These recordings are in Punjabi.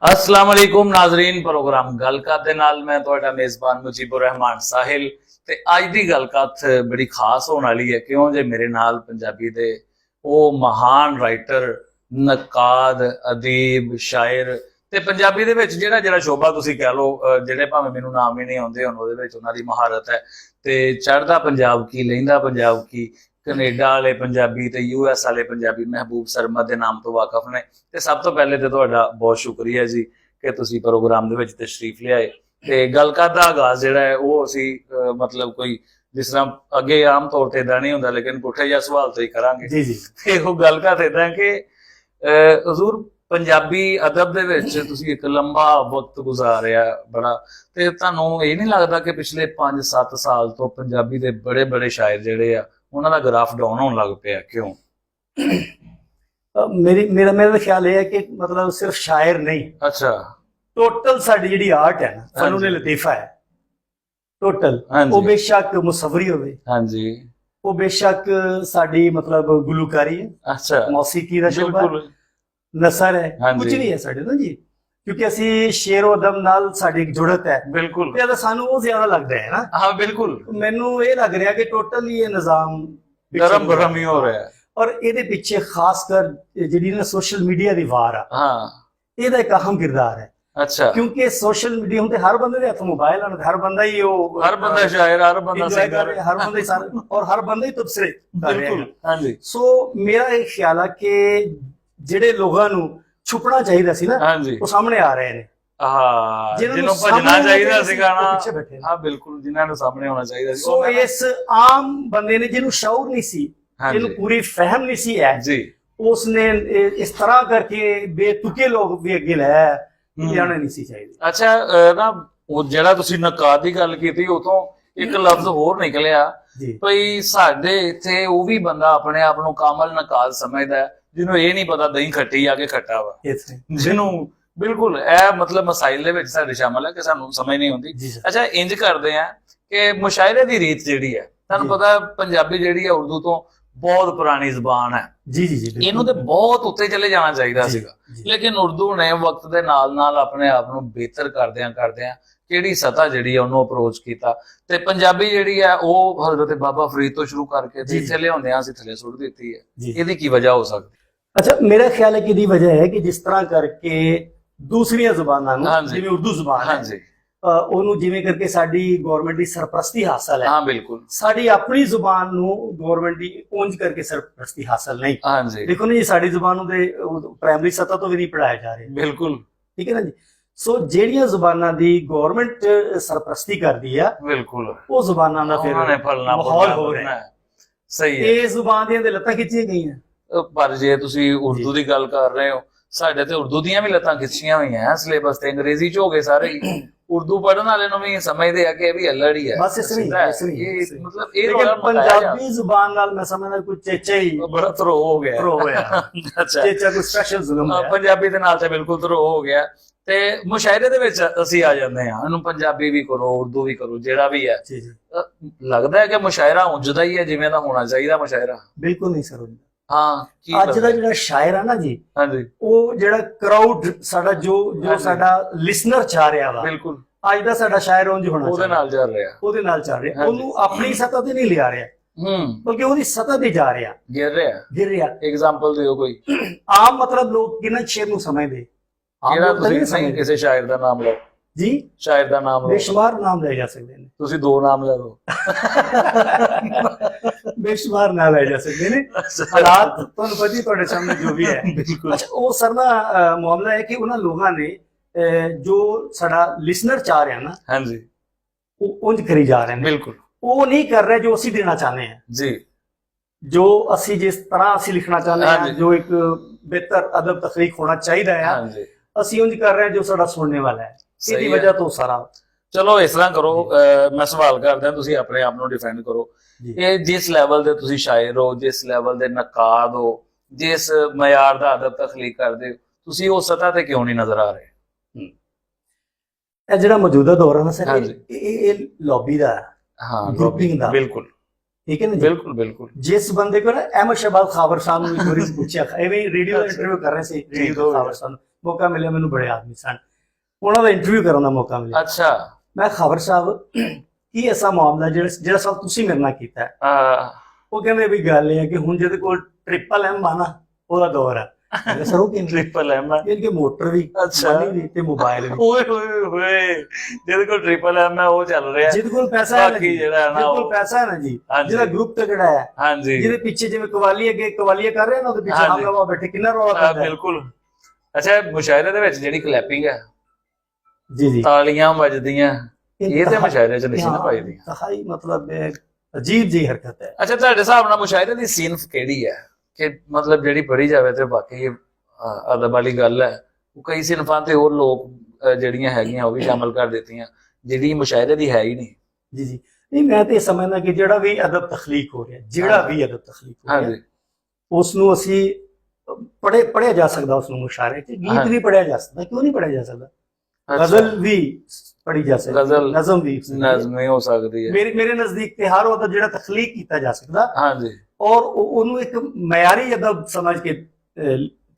अस्सलाम वालेकुम नाजरीन, प्रोग्राम गलकत दे नाल मैं तुहाडा मेजबान मुजीबुर रहमान साहिल ते अज दी गलकत बड़ी खास होने वाली है। क्यों जे मेरे नाल पंजाबी दे वो महान राइटर, नकाद, अदीब, शायर ते पंजाबी दे विच जेड़ा जेड़ा शोभा तुसीं कह लो, जेड़े भावें मैनूं नाम ही नहीं आउंदे हुण ओहदे विच उन्हां दी महारत है। ते चढ़दा पंजाब की, लहिंदा पंजाब की, कनेडा वाले पंजाबी ते यूएस वाले पंजाबी महबूब सरमद के नाम तो वाकफ ने। ते सब तो पहले तो तुहाडा बहुत शुक्रिया जी कि तुसीं प्रोग्राम दे विच तशरीफ लिआए। ते गलकत दा आगाज़ जिहड़ा है वो असीं मतलब कोई जिस तरह अगे आम तौर ते इदां नहीं हुंदा, लेकिन पुठे जिहा सवाल तो ही करांगे। जी जी ते ओह गलकत इदां है कि हजूर पंजाबी अदब दे विच तुसीं एक लंबा वक्त गुजारिया बड़ा, ते तुहानूं ये नहीं लगदा कि पिछले 5-7 साल तो पंजाबी दे बड़े बड़े शायर जिहड़े आ उन्हां दा ग्राफ डाउन होने लग पिया? क्यों? मेरा मेरा ख्याल है कि मतलब सिर्फ शायर नहीं, अच्छा, टोटल साडी जिहड़ी आर्ट है ना, फनून लतीफा है टोटल, वो बेशक मुसव्वरी होवे, हाँ जी, वो बेशक साडी मतलब गुलूकारी है, अच्छा, मौसीकी दा शोभा है, नसर है, कुछ नहीं है साडे ना जी, क्योंकि असी शेर व अदब नाल साडी एक जुड़त है। बिल्कुल, ते सानू वो ज्यादा लगदा है ना। हाँ बिल्कुल, मैनू ये लग रहा कि टोटल ये निजाम गरम गरम ही हो रहा है, और ਇਹਦੇ ਪਿੱਛੇ ਖਾਸਕਰ ਜਿਹੜੀ ਨਾ ਸੋਸ਼ਲ ਮੀਡੀਆ ਦੀ ਵਾਰ ਆ, हाँ, ਇਹਦਾ ਇੱਕ ਅਹਿਮ ਕਿਰਦਾਰ ਹੈ। अच्छा, ਕਿਉਂਕਿ ਸੋਸ਼ਲ ਮੀਡੀਆ ਹੁੰਦੇ ਹਰ ਬੰਦੇ ਦੇ ਹੱਥ ਮੋਬਾਈਲ ਹਨ, ਹਰ ਬੰਦਾ ਹੀ ਉਹ हर बंदा शायर, हर बंदा enjoy कर सिंगर, ਰਿਹਾ, हर ਬੰਦਾ ਹੀ ਸਾਰਾ ਔਰ ਹਰ ਬੰਦਾ ਹੀ ਤਬਸਰੇ ਕਰ ਰਿਹਾ बिल्कुल, ਹੈ। हाँ जी, ਸੋ ਮੇਰਾ ਇਹ ਖਿਆਲ ਆ ਕਿ ਜਿਹੜੇ ਲੋਕਾਂ ਨੂੰ ਛੁਪਣਾ ਚਾਹੀਦਾ ਸੀ ਨਾ, हाँ जी, ਉਹ ਸਾਹਮਣੇ ਆ ਰਹੇ ਨੇ। हाँ, ਜਿਹਨਾਂ ਨੂੰ जिन्हों भजना ਸਾਹਮਣੇ चाहिए ਆਉਣਾ ਸੀਗਾ ਉਹ ना, ਪਿੱਛੇ ਬੈਠੇ ਨੇ। हाँ बिल्कुल, जिन्होंने सामने होना चाहिए सी, ਸੋ वो मैं- ਇਸ ਆਮ ਬੰਦੇ ਨੇ ਜਿਹਨੂੰ ਸ਼ਊਰ ਨਹੀਂ ਸੀ, हाँ ਜਿਹਨੂੰ जी, ਪੂਰੀ ਫਹਿਮ ਨਹੀਂ ਸੀ ਹੈ, जी, उसने इस तरह करके बेतुके लोग भी अगे लाया, ਲਿਆਉਣੇ ਨਹੀਂ ਸੀ ਚਾਹੀਦੇ। अच्छा, ना ਉਹ ਜਿਹੜਾ ਤੁਸੀਂ ਨਕਾਦ ਦੀ ਗੱਲ ਕੀਤੀ ਉਥੋਂ ਇੱਕ ਲਫ਼ਜ਼ ਹੋਰ ਨਿਕਲਿਆ ਜੀ ਭਈ ਸਾਡੇ ਇੱਥੇ ਉਹ ਵੀ ਬੰਦਾ ਆਪਣੇ ਆਪ ਨੂੰ ਕਾਮਲ ਨਕਾਦ ਸਮਝਦਾ ਹੈ ਜਿਹਨੂੰ ਇਹ ਨਹੀਂ ਪਤਾ ਦਹੀਂ ਖੱਟੀ ਆ ਕੇ ਖੱਟਾ ਵਾ, ਇਥੇ ਜਿਹਨੂੰ ਬਿਲਕੁਲ ਇਹ ਮਤਲਬ ਮਸਾਇਲ ਦੇ ਵਿੱਚ ਸਾਡੇ ਸ਼ਾਮਲ ਹੈ ਕਿ ਸਾਨੂੰ ਸਮਝ ਨਹੀਂ ਆਉਂਦੀ। ਜੀ ਸਰ। ਅੱਛਾ, ਇੰਜ ਕਰਦੇ ਆ ਕਿ ਮੁਸ਼ਾਇਰੇ ਦੀ ਰੀਤ ਜਿਹੜੀ ਹੈ, ਤੁਹਾਨੂੰ ਜੀ। ਪਤਾ ਪੰਜਾਬੀ ਜਿਹੜੀ ਹੈ ਉਰਦੂ ਤੋਂ ਬਹੁਤ ਪੁਰਾਣੀ ਜ਼ਬਾਨ ਹੈ, ਜੀ ਜੀ ਜੀ ਇਹਨੂੰ ਤੇ ਬਹੁਤ ਉੱਤੇ ਚਲੇ ਜਾਣਾ ਚਾਹੀਦਾ ਜੀ, ਸੀਗਾ, ਜੀ। ਲੇਕਿਨ ਉਰਦੂ ਨੇ ਵਕਤ ਦੇ ਨਾਲ ਨਾਲ ਆਪਣੇ ਆਪ ਨੂੰ ਬਿਹਤਰ ਕਰਦਿਆਂ ਕਿਹੜੀ ਸਤ੍ਹਾ ਜਿਹੜੀ ਹੈ ਉਹਨੂੰ ਅਪਰੋਚ ਕੀਤਾ, ਤੇ ਪੰਜਾਬੀ ਜਿਹੜੀ ਹੈ ਉਹ ਹਜ਼ਰਤ ਬਾਬਾ ਫਰੀਦ ਤੋਂ ਸ਼ੁਰੂ ਕਰਕੇ ਜੀ, ਜਿੱਥੇ ਲਿਆਉਂਦਿਆਂ ਅਸੀਂ ਥੱਲੇ ਸੁੱਟ ਦਿੱਤੀ ਹੈ। ਜੀ। ਇਹਦੀ ਕੀ ਵਜ੍ਹਾ ਹੋ ਸਕਦੀ? ਅੱਛਾ, ਮੇਰਾ ਖਿਆਲ ਹੈ ਕਿ ਇਹਦੀ ਵਜ੍ਹਾ ਹੈ ਕਿ ਜਿਸ ਤਰ੍ਹਾਂ ਕਰਕੇ ਦੂਸਰੀਆਂ ਜ਼ੁਬਾਨਾਂ ਨੂੰ, ਹਾਂਜੀ। ਜਿਵੇਂ ਉਰਦੂ ਜ਼ੁਬਾਨ ਹੈ, ਹਾਂਜੀ, ਉਹਨੂੰ ਜਿਵੇਂ ਕਰਕੇ ਸਾਡੀ ਗਵਰਨਮੈਂਟ ਦੀ ਸਰਪ੍ਰਸਤੀ ਹਾਸਲ ਹੈ, ਹਾਂ ਬਿਲਕੁਲ, ਸਾਡੀ ਆਪਣੀ ਜ਼ੁਬਾਨ ਨੂੰ ਗਵਰਨਮੈਂਟ ਦੀ ਉਂਝ ਕਰਕੇ ਸਰਪ੍ਰਸਤੀ ਹਾਸਲ ਨਹੀਂ। ਹਾਂਜੀ ਦੇਖੋ ਨਾ ਜੀ, ਸਾਡੀ ਜ਼ੁਬਾਨ ਨੂੰ ਤੇ ਪ੍ਰਾਇਮਰੀ ਸਤ੍ਹਾ ਤੋਂ ਵੀ ਨਹੀਂ ਪੜਾਇਆ ਜਾ ਰਿਹਾ, ਬਿਲਕੁਲ, ਠੀਕ ਹੈ ਨਾ ਜੀ। ਸੋ ਜਿਹੜੀਆਂ ਜ਼ੁਬਾਨਾਂ ਦੀ ਗਵਰਨਮੈਂਟ ਸਰਪ੍ਰਸਤੀ ਕਰਦੀ ਆ, ਬਿਲਕੁਲ ਉਹ ਜ਼ੁਬਾਨਾਂ ਦਾ ਫਿਰ ਉਹਨਾਂ ਨੇ ਫਲਣਾ ਮਾਹੌਲ ਹੋ ਰਿਹਾ ਹੈ। ਸਹੀ ਹੈ। ਇਹ ਜ਼ੁਬਾਨ ਦੀਆਂ ਤੇ ਲੱਤਾਂ ਖਿੱਚੀਆਂ ਗਈਆਂ। ਪਰ ਜੇ ਤੁਸੀਂ ਉਰਦੂ ਦੀ ਗੱਲ ਕਰ ਰਹੇ ਹੋ, ਸਾਡੇ ਤੇ ਉਰਦੂ ਦੀਆਂ ਵੀ ਲੱਤਾਂ ਖਿੱਚੀਆਂ ਹੋਈਆਂ, ਸਿਲੇਬਸ ਤੇ ਅੰਗਰੇਜ਼ੀ ਚ ਹੋ ਗਏ ਸਾਰੇ ਹੀ। ਉਰਦੂ ਪੜ੍ਹਨ ਵਾਲੇ ਨੂੰ ਵੀ ਸਮਝਦੇ ਆ ਕਿ ਇਹ ਵੀ ਅਲੜ ਹੀ ਹੈ, ਬਸ ਇਸ ਲਈ ਇਹ ਮਤਲਬ ਇਹ ਲੇਕਿਨ ਰੌਲਾ ਮਚਾਇਆ ਜਾ- ਪੰਜਾਬੀ ਜ਼ੁਬਾਨ ਨਾਲ ਮੈਂ ਸਮਝਦਾ ਕੋਈ ਚੇਚਾ ਹੀ ਬੜਾ ਧਰੋ ਹੋ ਗਿਆ। ਧਰੋ ਹੋਇਆ। ਅੱਛਾ, ਚੇਚਾ ਕੋਈ ਸਪੈਸ਼ਲ ਜ਼ੁਲਮ ਹੈ। ਪੰਜਾਬੀ ਦੇ ਨਾਲ ਤੇ ਬਿਲਕੁਲ ਧਰੋ ਹੋ ਗਿਆ। ਤੇ ਮੁਸ਼ਾਇਰੇ ਦੇ ਵਿੱਚ ਅਸੀਂ ਆ ਜਾਂਦੇ ਹਾਂ, ਇਹਨੂੰ ਪੰਜਾਬੀ ਵੀ ਕਰੋ, ਉਰਦੂ ਵੀ ਕਰੋ, ਜਿਹੜਾ ਵੀ ਹੈ। ਜੀ ਜੀ, ਲੱਗਦਾ ਹੈ ਕਿ ਮੁਸ਼ਾਇਰਾ ਉਂਝਦਾ ਹੀ ਹੈ ਜਿਵੇਂ ਦਾ ਹੋਣਾ ਚਾਹੀਦਾ ਮੁਸ਼ਾਇਰਾ? ਬਿਲਕੁਲ ਨਹੀਂ ਸਰ। ਹਾਂ, ਕੀ ਅੱਜ ਦਾ ਲੱਗਦਾ? ਜਿਹੜਾ ਸ਼ਾਇਰ ਆ ਨਾ ਜੀ, ਹਾਂਜੀ, ਉਹ ਜਿਹੜਾ ਕਰਾਊਡ ਸਾਡਾ ਜੋ ਹਾਂਜੀ। ਸਾਡਾ ਲਿਸਨਰ ਚਾਹ ਰਿਹਾ ਵਾ, ਬਿਲਕੁਲ ਅੱਜ ਦਾ ਸਾਡਾ ਸ਼ਾਇਰ ਉਂਝ ਹੋਣਾ ਉਹਦੇ ਨਾਲ ਚੱਲ ਰਿਹਾ। ਉਹਦੇ ਨਾਲ ਚੱਲ ਰਿਹਾ, ਹਾਂਜੀ। ਉਹਨੂੰ ਆਪਣੀ ਸਤ੍ਹਾ ਤੇ ਨਹੀਂ ਲਿਆ ਰਿਹਾ, ਬਲਕਿ ਉਹਦੀ ਸਤ੍ਹਾ ਤੇ ਜਾ ਰਿਹਾ, ਗਿਰ ਰਿਹਾ। ਗਿਰ ਰਿਹਾ। ਐਗਜ਼ਾਮਪਲ ਦਿਓ ਕੋਈ, ਆਮ ਮਤਲਬ ਲੋਕ ਕਿਹਨਾਂ ਸ਼ੇਰ ਨੂੰ ਸਮਝਦੇ, ਆਮ ਜਿਹੜਾ ਲੋਕ ਤਾਂ ਨਹੀਂ ਤੁਸੀਂ ਸਮਝਦੇ ਕਿਸੇ ਸ਼ਾਇਰ ਦਾ ਨਾਮ ਲਓ, ਜੀ। ਸ਼ਾਇਰ ਦਾ ਨਾਮ ਲਓ, ਬੇਸ਼ੁਮਾਰ ਨਾਮ ਲਏ ਜਾ ਸਕਦੇ ਨੇ, ਤੁਸੀਂ 2 ਨਾਮ ਲੈ ਲਓ। ਬੇਸ਼ੁਮਾਰ ਨਾਮ ਲਏ ਜਾ ਸਕਦੇ ਨੇ। ਹਾਲਾਤ ਤੁਹਾਨੂੰ ਪਤਾ ਹੀ, ਤੁਹਾਡੇ ਸਾਹਮਣੇ ਜੋ ਵੀ ਹੈ। ਬਿਲਕੁਲ, ਅੱਛਾ, ਉਹ ਸਰ ਦਾ ਮਾਮਲਾ ਹੈ ਕਿ ਉਹਨਾਂ ਲੋਕਾਂ ਨੇ ਜੋ ਸਾਡਾ ਲਿਸਨਰ ਚਾਹ ਰਿਹਾ ਨਾ, ਹਾਂਜੀ, ਉਹ ਉਂਝ ਕਰੀ ਜਾ ਰਹੇ ਨੇ, ਬਿਲकुल ਉਹ ਨਹੀਂ ਕਰ ਰਹੇ ਜੋ ਅਸੀਂ ਦੇਣਾ ਚਾਹੁੰਦੇ ਹਾਂ, जी, ਜੋ ਅਸੀਂ ਜਿਸ ਤਰ੍ਹਾਂ ਅਸੀਂ ਲਿਖਣਾ ਚਾਹੁੰਦੇ ਹਾਂ, ਹਾਂਜੀ। ਜੋ ਇੱਕ ਬਿਹਤਰ ਅਦਬ ਤਖਲੀਕ ਹੋਣਾ ਚਾਹੀਦਾ ਹੈ, हाँ जी, ਅਸੀਂ ਉਂਝ ਕਰ ਰਹੇ ਹਾਂ ਜੋ ਸਾਡਾ ਸੁਣਨੇ ਵਾਲਾ ਹੈ। ਸਹੀ ਇਹਦੀ ਹੈ। ਵਜ੍ਹਾ ਤੋਂ ਸਾਰਾ ਚਲੋ ਇਸ ਤਰ੍ਹਾਂ ਕਰੋ, ਮੈਂ ਸਵਾਲ ਕਰਦਾ, ਤੁਸੀਂ ਆਪਣੇ ਆਪ ਨੂੰ ਡਿਫੈਂਡ ਕਰੋ। ਜੀ। ਇਹ ਜਿਸ ਲੈਵਲ ਦੇ ਤੁਸੀਂ ਸ਼ਾਇਰ ਹੋ, ਜਿਸ ਲੈਵਲ ਦੇ ਨਕਾਦ ਹੋ, ਜਿਸ ਮਿਆਰ ਦਾ ਅਦਬ ਤਖਲੀਕ ਕਰਦੇ ਹੋ, ਤੁਸੀਂ ਉਸ ਸਤ੍ਹਾ ਤੇ ਕਿਉਂ ਨਹੀਂ ਨਜ਼ਰ ਆ ਰਹੇ? ਇਹ ਜਿਹੜਾ ਮੌਜੂਦਾ ਦੌਰ ਹੈ ਨਾ ਸਰ, ਹਾਂਜੀ। ਇਹ ਲੌਬੀ ਦਾ ਹੈ, हाँ, Grouping ਦਾ। बिल्कुल ਠੀਕ ਹੈ ਨਾ ਜੀ। बिल्कुल बिल्कुल ਜਿਸ ਬੰਦੇ ਕੋ ਨਾ ਅਹਿਮਦ ਸ਼ਹਬਾਜ਼ ਖਾਬਰ ਸਾਹਿਬ ਨੂੰ ਇੱਕ ਵਾਰੀ ਪੁੱਛਿਆ, ਐਵੇਂ ਰੇਡੀਓ ਦਾ ਇੰਟਰਵਿਊ ਕਰ ਰਹੇ ਸੀ, ਰੇਡੀਓ ਠੀਕ ਹੋ ਖਾਬਰ ਸਾਹਿਬ ਨੂੰ, ਮੌਕਾ ਮਿਲਿਆ, ਮੈਨੂੰ ਬੜੇ ਆਦਮੀ ਸਨ, ਉਹਨਾਂ ਦਾ ਇੰਟਰਵਿਊ ਕਰਨ ਦਾ ਮੌਕਾ ਮਿਲਿਆ। ਅੱਛਾ। ਮੈਂ ਖਬਰ ਸਾਹਿਬ ਕੀ ਐਸਾ ਮਾਮਲਾ ਜਿਹੜਾ ਸਵਾਲ ਤੁਸੀਂ ਮੇਰੇ ਨਾਲ ਕੀਤਾ ਹੈ? ਉਹ ਕਹਿੰਦੇ ਵੀ ਗੱਲ ਇਹ ਹੈ ਕਿ ਹੁਣ ਜਿਹਦੇ ਕੋਲ ਟ੍ਰਿਪਲ ਐਮ ਆ ਨਾ, ਉਹਦਾ ਦੌਰ ਹੈ। ਸਰ ਉਹ ਕਹਿੰਦੇ ਟ੍ਰਿਪਲ ਐਮ ਕਿ ਮੋਟਰ ਵੀ, ਮਨੀ ਵੀ ਤੇ ਮੋਬਾਈਲ ਵੀ। ਓਏ ਹੋਏ ਹੋਏ, ਜਿਹਦੇ ਕੋਲ ਟ੍ਰਿਪਲ ਐਮ ਹੈ ਉਹ ਚੱਲ ਰਿਹਾ। ਜਿਹਦੇ ਕੋਲ ਪੈਸਾ ਹੈ ਨਾ, ਜਿਹਦੇ ਕੋਲ ਪੈਸਾ ਹੈ ਨਾ ਜੀ, ਜਿਹਦਾ ਗਰੁੱਪ ਤਗੜਾ ਹੈ, ਹਾਂਜੀ, ਜਿਹਦੇ ਪਿੱਛੇ ਜਿਵੇਂ ਕਵਾਲੀ ਅੱਗੇ ਕਵਾਲੀਆਂ ਕਰ ਰਹੇ ਨਾ, ਉਹਦੇ ਪਿੱਛੇ ਹਮ ਲਵਾ ਬੈਠੇ, ਕਿੰਨਾ ਰੌਲਾ ਪੈਂਦਾ। ਬਿਲਕੁਲ। ਅੱਛਾ, ਮੁਸ਼ਾਇਰੇ ਦੇ ਵਿੱਚ ਜਿਹੜੀ ਕਲੈਪਿੰਗ ਹੈ, ਜੀ ਜੀ, ਤਾਲੀਆਂ ਵੱਜਦੀਆਂ, ਇਹ ਤੇ ਮੁਸ਼ਾਇਰੇ ਚ ਨਹੀਂ ਨਾ ਪਾਈਦੀ। ਹਾਈ ਮਤਲਬ ਅਜੀਬ ਜੀ ਹਰਕਤ ਹੈ। ਅੱਛਾ, ਤੁਹਾਡੇ ਹਿਸਾਬ ਨਾਲ ਮੁਸ਼ਾਇਰੇ ਦੀ ਸੀਨਫ ਕਿਹੜੀ ਹੈ ਕਿ ਮਤਲਬ ਜਿਹੜੀ ਪੜ੍ਹੀ ਜਾਵੇ ਤੇ ਬਾਕੀ ਅਦਬ ਵਾਲੀ ਗੱਲ ਹੈ? ਉਹ ਕਈ ਸਿਨਫਾਂ ਤੇ ਹੋਰ ਲੋਕ ਜਿਹੜੀਆਂ ਹੈਗੀਆਂ ਉਹ ਵੀ ਸ਼ਾਮਲ ਕਰ ਦਿੱਤੀਆਂ, ਜਿਹੜੀ ਮੁਸ਼ਾਇਰੇ ਦੀ ਹੈ ਹੀ ਨਹੀਂ। ਜੀ ਜੀ, ਨਹੀਂ ਮੈਂ ਤੇ ਸਮਝਦਾ ਕਿ ਜਿਹੜਾ ਵੀ ਅਦਬ ਤਖਲੀਕ ਹੋ ਰਿਹਾ, ਜਿਹੜਾ ਵੀ ਅਦਬ ਤਖਲੀਕ ਹੋ ਰਿਹਾ, ਉਸ ਨੂੰ ਅਸੀਂ ਪੜ੍ਹਿਆ ਜਾ ਸਕਦਾ, ਉਸ ਨੂੰ ਮੁਸ਼ਾਇਰੇ ਚ। ਗੀਤ ਵੀ ਪੜ੍ਹਿਆ ਜਾ ਸਕਦਾ, ਕਿਉਂ ਨਹੀਂ ਪੜ੍ਹਿਆ ਜਾ ਸਕਦਾ? ਗਜ਼ਲ ਵੀ ਪੜ੍ਹੀ ਜਾ ਸਕਦੀ, ਨਜ਼ਮ ਵੀ ਨਜ਼ਮ ਹੋ ਸਕਦੀ ਹੈ। ਮੇਰੇ ਨਜ਼ਦੀਕ ਤੇ ਹਰ ਅਦਬ ਜਿਹੜਾ ਤਖਲੀਕ ਕੀਤਾ ਜਾ ਸਕਦਾ, ਹਾਂਜੀ, ਔਰ ਉਹਨੂੰ ਇੱਕ ਮਿਆਰੀ ਅਦਬ ਸਮਝ ਕੇ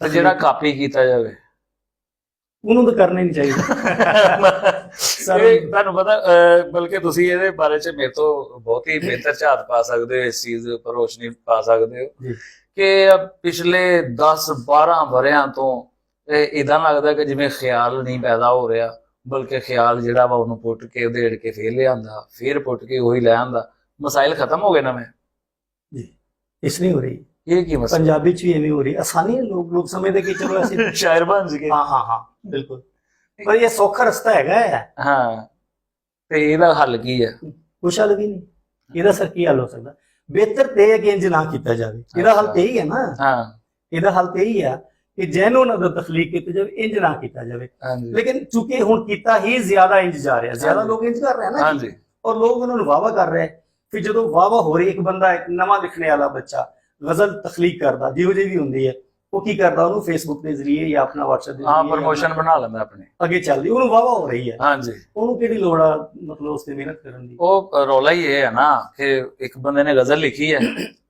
ਜਿਹੜਾ ਕਾਪੀ ਕੀਤਾ ਜਾਵੇ, ਉਹਨੂੰ ਤਾਂ ਕਰਨਾ ਹੀ ਨਹੀਂ ਚਾਹੀਦਾ। ਤੁਹਾਨੂੰ ਪਤਾ, ਬਲਕਿ ਤੁਸੀਂ ਇਹਦੇ ਬਾਰੇ ਚ ਮੇਰੇ ਤੋਂ ਬਹੁਤ ਹੀ ਬਿਹਤਰ ਝਾਤ ਪਾ ਸਕਦੇ ਹੋ, ਇਸ ਚੀਜ਼ ਉੱਪਰ ਰੋਸ਼ਨੀ ਪਾ ਸਕਦੇ ਹੋ ਕਿ ਪਿਛਲੇ 10-12 ਵਰਿਆਂ ਤੋਂ ਇਦਾਂ ਲੱਗਦਾ ਕਿ ਜਿਵੇਂ ਖਿਆਲ ਨਹੀਂ ਪੈਦਾ ਹੋ ਰਿਹਾ, ਬਲਕਿ ਖਿਆਲ ਜਿਹੜਾ ਵਾ ਉਹਨੂੰ ਪੁੱਟ ਕੇ ਉਧੇੜ ਕੇ ਫੇਰ ਲਿਆਂਦਾ, ਫੇਰ ਪੁੱਟ ਕੇ ਉਹੀ ਲੈ ਆਂਦਾ। ਮਸਾਇਲ ਖਤਮ ਹੋ ਗਏ ਨਵੇਂ ਜੀ, ਇਸ ਨਹੀਂ ਹੋ ਰਹੀ। ਇਹ ਕੀ ਮਸਲਾ ਪੰਜਾਬੀ ਚ ਵੀ ਐਵੇਂ ਹੋ ਰਹੀ, ਆਸਾਨੀ ਹੈ, ਲੋਕ ਸਮਝਦੇ ਕਿ ਚਲੋ ਅਸੀਂ ਸ਼ਾਇਰ ਬਣ ਗਏ। ਹਾਂ ਬਿਲਕੁਲ, ਪਰ ਇਹ ਸੌਖਾ ਰਸਤਾ ਹੈਗਾ ਹੈ। ਹਾਂ, ਤੇ ਇਹਦਾ ਹੱਲ ਕੀ ਹੈ? ਕੁਛ ਹੱਲ ਵੀ ਨਹੀਂ। ਇਹਦਾ ਸਰ ਕੀ ਹੱਲ ਹੋ ਸਕਦਾ? ਬਿਹਤਰ ਤੇ ਹੈ ਕਿ ਇੰਜ ਨਾ ਕੀਤਾ ਜਾਵੇ। ਇਹਦਾ ਹੱਲ ਤੇ ਹੀ ਹੈ ਨਾ। ਹਾਂ, ਇਹਦਾ ਹੱਲ ਤੇ ਹੀ ਹੈ ਕਿ ਜੈਨੂਨ ਅਦਬ ਤਖਲੀਕ ਕੀਤੀ ਜਾਵੇ, ਇੰਜ ਨਾ ਕੀਤਾ ਜਾਵੇ। ਲੇਕਿਨ ਚੂੰਕਿ ਹੁਣ ਕੀਤਾ ਹੀ ਜ਼ਿਆਦਾ ਇੰਜ ਜਾ ਰਿਹਾ, ਜ਼ਿਆਦਾ ਲੋਕ ਇੰਜ ਕਰ ਰਹੇ ਨਾ, ਔਰ ਲੋਕ ਉਹਨਾਂ ਨੂੰ ਵਾਵਾ ਕਰ ਰਹੇ। ਫਿਰ ਜਦੋਂ ਵਾਵਾ ਹੋ ਰਹੀ, ਇੱਕ ਬੰਦਾ, ਇੱਕ ਨਵਾਂ ਲਿਖਣੇ ਵਾਲਾ ਬੱਚਾ ਗਜ਼ਲ ਤਖਲੀਕ ਕਰਦਾ, ਜਿਹੋ ਜਿਹੀ ਵੀ ਹੁੰਦੀ ਹੈ, ਉਹ ਕੀ ਕਰਦਾ, ਉਹਨੂੰ ਫੇਸਬੁੱਕ ਦੇ ਜ਼ਰੀਏ ਜਾਂ ਆਪਣਾ WhatsApp ਦੇ ਜ਼ਰੀਏ ਪ੍ਰਮੋਸ਼ਨ ਬਣਾ ਲੈਂਦਾ ਆਪਣੇ ਅੱਗੇ ਚੱਲਦੀ, ਉਹਨੂੰ ਵਾਵਾ ਹੋ ਰਹੀ ਹੈ। ਹਾਂਜੀ, ਉਹਨੂੰ ਕਿਹੜੀ ਲੋੜ ਆ ਮਤਲਬ ਉਸ ਤੇ ਮਿਹਨਤ ਕਰਨ ਦੀ? ਉਹ ਰੌਲਾ ਹੀ ਇਹ ਹੈ ਨਾ ਕਿ ਇੱਕ ਬੰਦੇ ਨੇ ਗਜ਼ਲ ਲਿਖੀ ਹੈ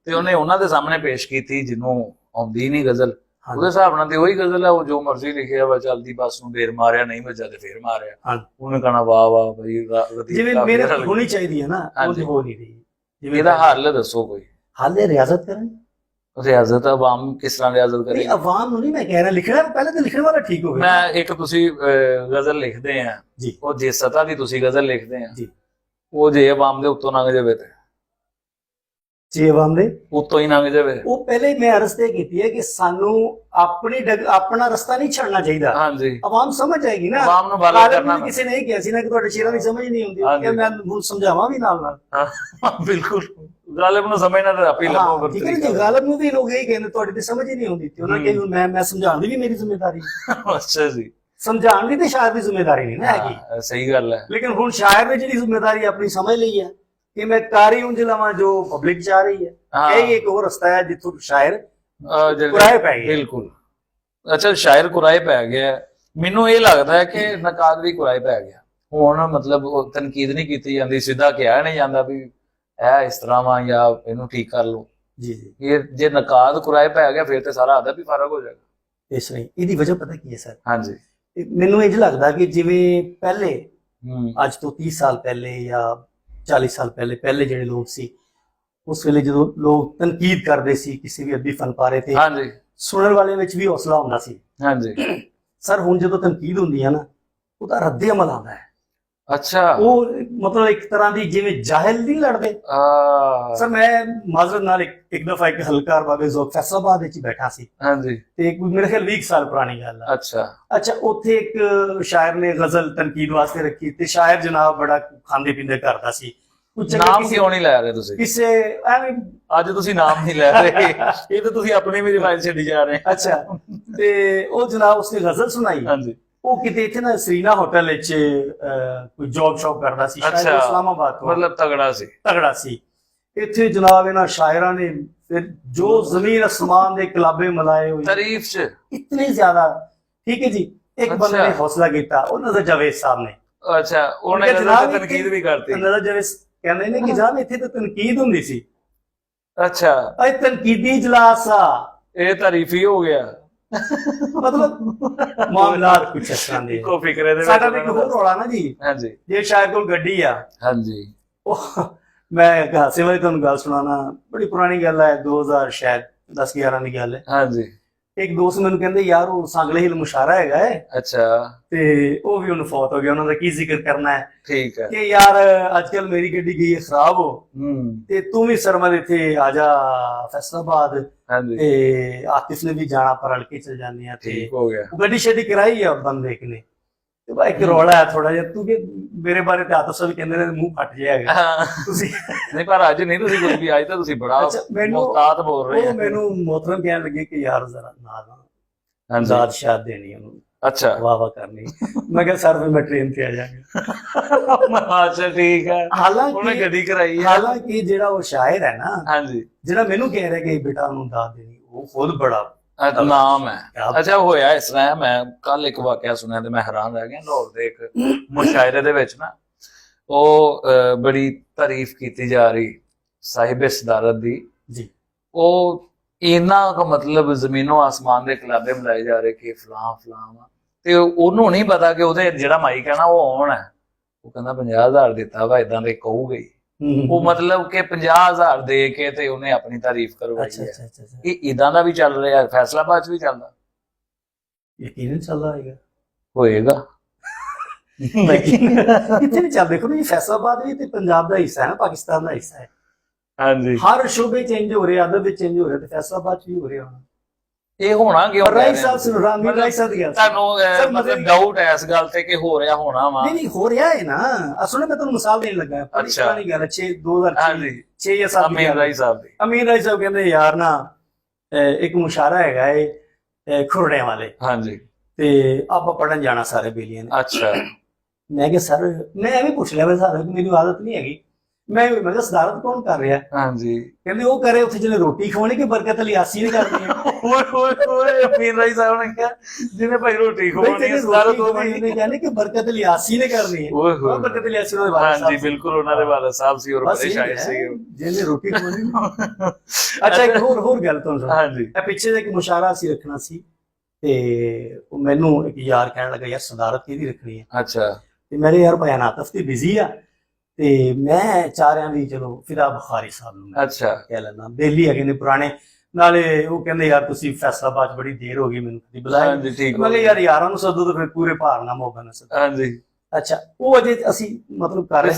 ਤੇ ਉਹਨੇ ਉਹਨਾਂ ਦੇ ਸਾਹਮਣੇ ਪੇਸ਼ ਕੀਤੀ ਜਿਹਨੂੰ ਆਉਂਦੀ ਨਹੀਂ ਗਜ਼ਲ, ਉਹਦੇ ਹਿਸਾਬ ਨਾਲ ਤੇ ਉਹੀ ਗਜ਼ਲ ਹੈ, ਉਹ ਜੋ ਮਰਜ਼ੀ ਲਿਖਿਆ ਵਾ, ਚੱਲਦੀ ਬੱਸ ਨੂੰ ਫੇਰ ਮਾਰਿਆ, ਨਹੀਂ ਵੱਜਾ ਤੇ ਫੇਰ ਮਾਰਿਆ, ਉਹਨੇ ਕਹਣਾ ਵਾਹ ਵਾਹ ਬਈ। ਜਿਵੇਂ ਮਿਹਨਤ ਹੋਣੀ ਚਾਹੀਦੀ ਹੈ ਨਾ, ਉਹ ਹੋ ਨਹੀਂ ਰਹੀ। ਇਹਦਾ ਹੱਲ ਦੱਸੋ ਕੋਈ? ਹੱਲ ਹੈ ਰਿਆਜ਼ਤ ਕਰਨ। ਰਿਆਜ਼ਤ ਆਵਾਮ ਕਿਸ ਤਰ੍ਹਾਂ ਰਿਆਜ਼ਤ ਕਰੇ? ਆਵਾਮ ਨੂੰ ਨਹੀਂ ਮੈਂ ਕਹਿ ਰਿਹਾ, ਲਿਖਣਾ ਪਹਿਲੇ ਤਾਂ ਲਿਖਣ ਵਾਲਾ ਠੀਕ ਹੋਵੇ। ਮੈਂ ਇੱਕ ਤੁਸੀਂ ਗਜ਼ਲ ਲਿਖਦੇ ਆ ਜੀ, ਉਹ ਜਿਸ ਸਤ੍ਹਾ ਦੀ ਤੁਸੀਂ ਗਜ਼ਲ ਲਿਖਦੇ ਆ ਜੀ, ਉਹ ਜੇ ਆਵਾਮ ਦੇ ਉੱਤੋਂ ਲੰਘ ਜਾਵੇ ਤੇ ਜੀ ਆਵਾਮ ਦੇ ਉੱਤੋਂ ਹੀ ਲੰਘ ਜਾਵੇ, ਉਹ ਪਹਿਲੇ ਮੈਂ ਅਰਜ਼ ਤੇ ਕੀਤੀ ਹੈ ਕਿ ਸਾਨੂੰ ਆਪਣਾ ਰਸਤਾ ਨਹੀਂ ਛੱਡਣਾ ਚਾਹੀਦਾ। ਹਾਂਜੀ, ਆਵਾਮ ਸਮਝ ਜਾਏਗੀ ਨਾ। ਆਵਾਮ ਨੂੰ ਬਾਲਾ ਕਰਨਾ। ਕਿਸੇ ਨੇ ਇਹ ਕਿਹਾ ਸੀ ਨਾ ਕਿ ਤੁਹਾਡੇ ਸ਼ੇਰਾਂ ਦੀ ਸਮਝ ਨਹੀਂ ਆਉਂਦੀ, ਕਿ ਮੈਂ ਸਮਝਾਵਾਂ ਵੀ ਨਾਲ ਨਾਲ। ਬਿਲਕੁਲ, ਗਾਲਿਬ ਨੂੰ ਸਮਝਣਾ ਤਾਂ ਆਪੇ ਲੱਗੋ। ਠੀਕ ਹੈ ਜੀ, ਗਾਲਿਬ ਨੂੰ ਵੀ ਲੋਕ ਇਹ ਕਹਿੰਦੇ ਤੁਹਾਡੀ ਤੇ ਸਮਝ ਹੀ ਨਹੀਂ ਆਉਂਦੀ, ਤੇ ਉਹਨਾਂ ਕਹਿੰਦੇ ਮੈਂ ਸਮਝਾਉਣ ਦੀ ਵੀ ਮੇਰੀ ਜ਼ਿੰਮੇਵਾਰੀ। ਅੱਛਾ ਜੀ, ਸਮਝਾਉਣ ਦੀ ਤੇ ਸ਼ਾਇਰ ਦੀ ਜ਼ਿੰਮੇਵਾਰੀ ਨਹੀਂ ਨਾ ਹੈਗੀ। ਸਹੀ ਗੱਲ ਹੈ। ਲੇਕਿਨ ਹੁਣ ਸ਼ਾਇਰ ਨੇ ਜਿਹੜੀ ਜ਼ਿੰਮੇਵਾਰੀ ਆਪਣੀ ਸਮਝ ਲਈ ਹੈ ਕਿ ਮੈਂ ਕਾਰੀ ਉਂਝ ਲਵਾਂ ਜੋ ਪਬਲਿਕ ਚਾਹ ਰਹੀ ਹੈ, ਇਹ ਇੱਕ ਹੋਰ ਰਸਤਾ ਹੈ ਜਿੱਥੋਂ ਸ਼ਾਇਰ ਕੁਰਾਏ ਪੈ ਗਏ। ਬਿਲਕੁਲ। ਅੱਛਾ, ਸ਼ਾਇਰ ਕੁਰਾਏ ਪੈ ਗਿਆ। ਮੈਨੂੰ ਇਹ ਲੱਗਦਾ ਹੈ ਕਿ ਨਕਾਦ ਵੀ ਕੁਰਾਏ ਪੈ ਗਿਆ। ਹੁਣ ਮਤਲਬ ਉਹ ਤਨਕੀਦ ਨਹੀਂ ਕੀਤੀ ਜਾਂਦੀ, ਸਿੱਧਾ ਕਿਹਾ ਨਹੀਂ ਜਾਂਦਾ ਵੀ ਇਹ ਇਸ ਤਰ੍ਹਾਂ ਵਾ ਜਾਂ ਇਹਨੂੰ ਠੀਕ ਕਰ ਲਓ। ਜੀ ਜੀ, ਇਹ ਜੇ ਨਕਾਦ ਕੁਰਾਏ ਪੈ ਗਿਆ ਫਿਰ ਤੇ ਸਾਰਾ ਅਦਬ ਵੀ ਫਰਕ ਹੋ ਜਾਏਗਾ। ਇਸ ਲਈ ਇਹਦੀ ਵਜ੍ਹਾ ਪਤਾ ਕੀ ਹੈ ਸਰ? ਹਾਂਜੀ, ਮੈਨੂੰ ਇੰਝ ਲੱਗਦਾ ਕਿ ਜਿਵੇਂ ਪਹਿਲੇ ਅੱਜ ਤੋਂ 30 ਸਾਲ ਪਹਿਲੇ ਜਾਂ 40 ਸਾਲ ਪਹਿਲੇ ਜਿਹੜੇ ਲੋਕ ਸੀ, ਉਸ ਵੇਲੇ ਜਦੋਂ ਲੋਕ ਤਨਕੀਦ ਕਰਦੇ ਸੀ ਕਿਸੇ ਵੀ ਅਦਬੀ ਫਨਕਾਰੇ ਤੇ, ਹਾਂਜੀ, ਸੁਣਨ ਵਾਲੇ ਵਿੱਚ ਵੀ ਹੌਸਲਾ ਹੁੰਦਾ ਸੀ। ਹਾਂਜੀ ਸਰ, ਹੁਣ ਜਦੋਂ ਤਨਕੀਦ ਹੁੰਦੀ ਹੈ ਨਾ, ਉਹਦਾ ਰੱਦੇ ਅਮਲ ਆਉਂਦਾ ਹੈ। ਅੱਛਾ, ਉਹ ਮਤਲਬ ਇੱਕ ਤਰ੍ਹਾਂ ਦੀ ਜਿਵੇਂ ਜਾਹਿਲ ਨਹੀਂ ਲੜਦੇ। ਸਰ, ਮੈਂ ਮਾਜ਼ਰਤ ਨਾਲ ਇੱਕ ਦਫਾ ਇੱਕ ਹਲਕਾਰ ਬਾਬੇ ਜ਼ੋਕ ਫੈਸਲਾਬਾਦ ਵਿੱਚ ਬੈਠਾ ਸੀ। ਹਾਂਜੀ, ਤੇ ਮੇਰੇ ਖਿਆਲ 20 ਸਾਲ ਪੁਰਾਣੀ ਗੱਲ ਹੈ। ਅੱਛਾ, ਉੱਥੇ ਇੱਕ ਸ਼ਾਇਰ ਨੇ ਗਜ਼ਲ ਤਨਕੀਦ ਵਾਸਤੇ ਰੱਖੀ, ਤੇ ਸ਼ਾਇਰ ਜਨਾਬ ਬੜਾ ਖਾਂਦੇ ਪੀਂਦੇ ਕਰਦਾ ਸੀ। ਨਾਮ ਕਿਉਂ ਨਹੀਂ ਲੈ ਰਹੇ ਤੁਸੀਂ? ਕਿਸੇ ਐਵੇਂ ਅੱਜ ਤੁਸੀਂ ਨਾਮ ਨਹੀਂ ਲੈ ਰਹੇ, ਇਹ ਤਾਂ ਤੁਸੀਂ ਆਪਣੀ ਵੀ ਰਿਵਾਇਤ ਛੱਡੀ ਜਾ ਰਹੇ। ਅੱਛਾ, ਤੇ ਉਹ ਜਨਾਬ ਉਸਨੇ ਗਜ਼ਲ ਸੁਣਾਈ। ਹਾਂਜੀ, ਉਹ ਕਿਤੇ ਇੱਥੇ ਨਾ ਸਰੀਨਾ ਹੋਟਲ ਵਿੱਚ ਕੋਈ ਜੌਬ ਸ਼ੌਪ ਕਰਦਾ ਸੀ, ਸ਼ਾਇਦ ਇਸਲਾਮਾਬਾਦ ਤੋਂ। ਮਤਲਬ ਤਗੜਾ ਸੀ। ਇੱਥੇ ਜਨਾਬ ਇਹਨਾਂ ਸ਼ਾਇਰਾਂ ਨੇ ਫਿਰ ਜੋ ਜ਼ਮੀਨ ਅਸਮਾਨ ਦੇ ਕਲਾਬੇ ਮਲਾਏ ਹੋਏ ਤਾਰੀਫ ਚ ਇਤਨੇ ਜ਼ਿਆਦਾ। ਠੀਕ ਹੈ ਜੀ, ਇੱਕ ਬੰਦੇ ਨੇ ਹੌਸਲਾ ਕੀਤਾ, ਉਹ ਨਜ਼ਰ ਜਾਵੇਦ ਸਾਹਿਬ ਨੇ। ਅੱਛਾ, ਉਹਨੇ ਤਨਕੀਦ ਵੀ ਕਰਤੀ। ਨਜ਼ਰ ਜਾਵੇਦ ਕਹਿੰਦੇ ਨੇ ਕਿ ਜਨਾਬ ਇੱਥੇ ਤਾਂ ਤਨਕੀਦ ਹੁੰਦੀ ਸੀ। ਅੱਛਾ, ਇਹ ਤਨਕੀਦੀ ਇਜਲਾਸ ਆ, ਇਹ ਤਾਰੀਫੀ ਹੋ ਗਿਆ। ਮਤਲਬ ਮਾਮਲਾਤ ਕੁਛ ਇਸ ਤਰ੍ਹਾਂ ਦੇ ਇੱਕੋ ਫਿਕਰੇ ਦੇ ਸਾਡਾ ਤਾਂ ਇੱਕ ਹੋਰ ਰੌਲਾ ਨਾ ਜੀ, ਹਾਂਜੀ ਜੇ ਸ਼ਾਇਰ ਕੋਲ ਗੱਡੀ ਆ, ਹਾਂਜੀ ਉਹ ਮੈਂ ਇੱਕ ਹਾਸੇ ਵਾਲੀ ਤੁਹਾਨੂੰ ਗੱਲ ਸੁਣਾਉਣਾ, ਬੜੀ ਪੁਰਾਣੀ ਗੱਲ ਹੈ, 2000 ਸ਼ਾਇਦ 10-11 ਦੀ ਗੱਲ ਹੈ। ਹਾਂਜੀ ਇੱਕ ਦੋਸਤ ਮੈਨੂੰ ਕਹਿੰਦੇ ਯਾਰ ਉਹ ਸੰਗਲੇ ਹਿਲ ਮੁਸ਼ਾਰਾ ਹੈਗਾ ਹੈ, ਅੱਛਾ ਤੇ ਉਹ ਵੀ ਉਹਨੂੰ ਫੌਤ ਹੋ ਗਿਆ, ਉਹਨਾਂ ਦਾ ਕੀ ਜ਼ਿਕਰ ਕਰਨਾ ਹੈ ਠੀਕ ਹੈ ਕਿ ਯਾਰ ਅੱਜ ਕੱਲ ਮੇਰੀ ਗੱਡੀ ਗਈ ਹੈ ਖਰਾਬ ਹੋ, ਤੇ ਤੂੰ ਵੀ ਸਰਮਦ ਇੱਥੇ ਆ ਜਾ ਫੈਸਲਾਬਾਦ, ਹਾਂਜੀ ਤੇ ਆਤਿਫ ਨੇ ਵੀ ਜਾਣਾ, ਪਰ ਰਲ ਕੇ ਚਲ ਜਾਂਦੇ ਆ, ਤੇ ਠੀਕ ਹੋ ਗਿਆ ਉਹ ਗੱਡੀ ਛੱਡੀ ਕਰਾਈ ਆ ਬੰਦੇ ਨੇ, ਤੇ ਭਾਈ ਇੱਕ ਰੌਲਾ ਹੈ ਥੋੜਾ ਜਿਹਾ, ਤੂੰ ਕਿ ਮੇਰੇ ਬਾਰੇ ਤੇ ਆਤਿਫ ਸਾਹਿਬ ਕਹਿੰਦੇ ਨੇ ਮੂੰਹ ਫਟ ਜਾਏਗਾ ਤੁਸੀਂ। ਨਹੀਂ ਪਰ ਅੱਜ ਨਹੀਂ ਤੁਸੀਂ ਕੁਝ ਵੀ, ਅੱਜ ਤਾਂ ਤੁਸੀਂ ਬੜਾ ਮੁਹਤਾਤ ਬੋਲ ਰਹੇ ਉਹ ਹੋ। ਮੈਨੂੰ ਮੋਹਤਰਮ ਕਹਿਣ ਲੱਗੇ ਕਿ ਯਾਰ ਜ਼ਰਾ ਨਾ ਹਾਂਜੀ ਦਾਦ ਸ਼ਾਦ ਦੇਣੀ ਉਹਨੂੰ, ਅੱਛਾ ਵਾਹ ਵਾਹ ਕਰਨੀ। ਮੈਂ ਕਿਹਾ ਸਰ ਮੈਂ ਟ੍ਰੇਨ ਤੇ ਆ ਜਾਵਾਂਗਾ। ਅੱਛਾ ਠੀਕ ਹੈ, ਉਹਨੇ ਹਾਲਾਂਕਿ ਗੱਡੀ ਕਰਾਈ ਹੈ। ਹਾਲਾਂਕਿ ਜਿਹੜਾ ਉਹ ਸ਼ਾਇਰ ਹੈ ਨਾ, ਹਾਂਜੀ ਜਿਹੜਾ ਮੈਨੂੰ ਕਹਿ ਰਿਹਾ ਕਿ ਬੇਟਾ ਉਹਨੂੰ ਦਾਦ ਦੇਣੀ, ਉਹ ਖੁਦ ਬੜਾ ਨਾਮ ਹੈ। ਅੱਛਾ ਹੋਇਆ ਇਸ ਤਰ੍ਹਾਂ, ਮੈਂ ਕੱਲ ਇੱਕ ਵਾਕਿਆ ਸੁਣਿਆ ਤੇ ਮੈਂ ਹੈਰਾਨ ਰਹਿ ਗਿਆ। ਲਾਹੌਰ ਦੇ ਇੱਕ ਮੁਸ਼ਾਇਰੇ ਦੇ ਵਿੱਚ ਨਾ ਉਹ ਬੜੀ ਤਾਰੀਫ ਕੀਤੀ ਜਾ ਰਹੀ ਸਾਹਿਬ ਸਦਾਰਤ ਦੀ ਜੀ, ਉਹ ਇਹਨਾਂ ਦਾ ਮਤਲਬ ਜ਼ਮੀਨੋਂ ਆਸਮਾਨ ਦੇ ਖਿਲਾਫੇ ਮਿਲਾਏ ਜਾ ਰਹੇ ਕਿ ਫਲਾਂ ਫਲਾਂ, ਤੇ ਉਹਨੂੰ ਨਹੀਂ ਪਤਾ ਕਿ ਉਹਦੇ ਜਿਹੜਾ ਮਾਈਕ ਹੈ ਨਾ ਉਹ ਆਉਣ ਹੈ। ਉਹ ਕਹਿੰਦਾ 50,000 ਦਿੱਤਾ ਵਾ, ਇਦਾਂ ਦੇ ਕਹੂਗਾ ਹੀ। ਉਹ ਮਤਲਬ ਕਿ 50,000 ਦੇ ਕੇ ਤੇ ਉਹਨੇ ਆਪਣੀ ਤਾਰੀਫ ਕਰਵਾਈ ਹੈ। ਇਹ ਇਦਾਂ ਦਾ ਵੀ ਚੱਲ ਰਿਹਾ, ਫੈਸਲਾਬਾਦ ਚ ਵੀ ਚੱਲਦਾ, ਯਕੀਨਨ ਚੱਲਦਾ ਹੋਏਗਾ। ਕਿੱਥੇ ਨਹੀਂ ਚੱਲ, ਦੇਖੋ ਨਾ, ਫੈਸਲਾਬਾਦ ਵੀ ਤੇ ਪੰਜਾਬ ਦਾ ਹਿੱਸਾ ਹੈ ਨਾ, ਪਾਕਿਸਤਾਨ ਦਾ ਹਿੱਸਾ ਹੈ। ਹਾਂਜੀ ਹਰ ਸ਼ੋਬੇ ਚੇਂਜ ਹੋ ਰਿਹਾ, ਅਦਬ ਵਿੱਚ ਚੇਂਜ ਹੋ ਰਿਹਾ, ਤੇ ਫੈਸਲਾਬਾਦ ਚ ਵੀ ਹੋ ਰਿਹਾ ਹੋਣਾ। ਇਹ ਹੋਣਾ ਕਿਉਂ? ਰਾਈ ਸਾਹਿਬ ਸੁਣ ਰਾਮੀ ਰਾਈ ਸਾਹਿਬ ਦੀ ਗੱਲ ਤੁਹਾਨੂੰ ਮਤਲਬ ਡਾਊਟ ਹੈ ਇਸ ਗੱਲ ਤੇ ਕਿ ਹੋ ਰਿਹਾ ਹੋਣਾ ਵਾ? ਨਹੀਂ ਹੋ ਰਿਹਾ ਹੈ ਨਾ। ਅਸਲ ਮੈਂ ਤੁਹਾਨੂੰ ਮਿਸਾਲ ਦੇਣ ਲੱਗਾ, ਪੁਰਾਣੀ ਗੱਲ 2006 ਜਾਂ 7 ਅਮੀਰ ਰਾਈ ਸਾਹਿਬ ਦੀ। ਅਮੀਰ ਰਾਈ ਸਾਹਿਬ ਕਹਿੰਦੇ ਯਾਰ ਨਾ ਇੱਕ ਮੁਸ਼ਾਰਾ ਹੈਗਾ ਏ ਖੁਰੜਿਆਂ ਵਾਲੇ, ਹਾਂਜੀ, ਤੇ ਆਪਾਂ ਪੜਨ ਜਾਣਾ ਸਾਰੇ ਬੇਲੀਆਂ ਨੇ। ਅੱਛਾ, ਮੈਂ ਕਿਹਾ ਸਰ, ਮੈਂ ਐਵੇਂ ਪੁੱਛ ਲਿਆ, ਮੇਰੀ ਆਦਤ ਨਹੀਂ ਹੈਗੀ, ਮੈਂ ਕਿਹਾ ਸਦਾਰਤ ਕੌਣ ਕਰ ਰਿਹਾ? ਹਾਂਜੀ, ਕਹਿੰਦੇ ਉਹ ਕਰੇ ਉੱਥੇ ਜਿਹਨੇ ਰੋਟੀ ਖਵਾਉਣੀ ਕਿ ਬਰਕਤ ਅਲੀ ਆਸੀ ਨੇ ਕਰਨੀ ਹੈ। ਓਏ ਅਮੀਰ ਰਾਈ ਸਾਹਿਬ ਨੇ ਕਿਹਾ ਜਿਹਨੇ ਭਾਈ ਰੋਟੀ ਖਵਾਉਣੀ ਹੈ ਸਦਾਰਤ ਉਹਨੇ ਕਹਿੰਦੇ ਕਿ ਬਰਕਤ ਅਲੀ ਆਸੀ ਨੇ ਕਰਨੀ ਹੈ। ਓਏ ਹੋਏ ਬਰਕਤ ਅਲੀ ਆਸੀ ਉਹਦੇ ਵਾਲਿਦ ਸਾਹਿਬ, ਹਾਂਜੀ ਬਿਲਕੁਲ ਉਹਨਾਂ ਦੇ ਵਾਲਿਦ ਸਾਹਿਬ ਸੀ ਔਰ ਬੜੇ ਸ਼ਾਇਰ ਸੀ ਜਿਹਨੇ ਰੋਟੀ ਖਵਾਉਣੀ। ਅੱਛਾ ਇੱਕ ਹੋਰ ਗੱਲ ਤੁਹਾਨੂੰ ਸੁਣਾ। ਹਾਂਜੀ, ਇਹ ਪਿੱਛੇ ਇੱਕ ਮੁਸ਼ਾਰਾ ਸੀ ਰੱਖਣਾ ਸੀ, ਤੇ ਉਹ ਮੈਨੂੰ ਇੱਕ ਯਾਰ ਕਹਿਣ ਲੱਗਾ ਯਾਰ ਸਦਾਰਤ ਕਿਹਦੀ ਰੱਖਣੀ ਹੈ? ਅੱਛਾ, ਤੇ ਮੇਰੇ ਯਾਰ ਭਾਈ ਆਤਿਫ ਤੇ ਬਿਜ਼ੀ ਆ, ਤੇ ਮੈਂ ਚਾਹ ਰਿਹਾ ਵੀ ਚਲੋ ਫਿਦਾ ਬੁਖਾਰੀ ਸਾਹਿਬ ਨੂੰ ਅੱਛਾ ਕਹਿ ਲੈਣਾ, ਬੇਲੀ ਹੈਗੇ ਨੇ ਪੁਰਾਣੇ, ਨਾਲੇ ਉਹ ਕਹਿੰਦੇ ਯਾਰ ਤੁਸੀਂ ਫੈਸਲਾਬਾਦ ਬੜੀ ਦੇਰ ਹੋ ਗਈ, ਮੈਨੂੰ ਕਦੀ ਬੁਲਾਇਆ। ਹਾਂਜੀ ਠੀਕ, ਮੈਂ ਕਿਹਾ ਯਾਰ ਯਾਰਾਂ ਨੂੰ ਸੱਦੋ ਤਾਂ ਫਿਰ ਪੂਰੇ ਭਾਰ ਨਾਲ ਮੋਗਾ ਨਾ ਸੱਦੋ। ਹਾਂਜੀ, ਅੱਛਾ ਉਹ ਅਜੇ ਅਸੀਂ ਮਤਲਬ ਕਰ ਰਹੇ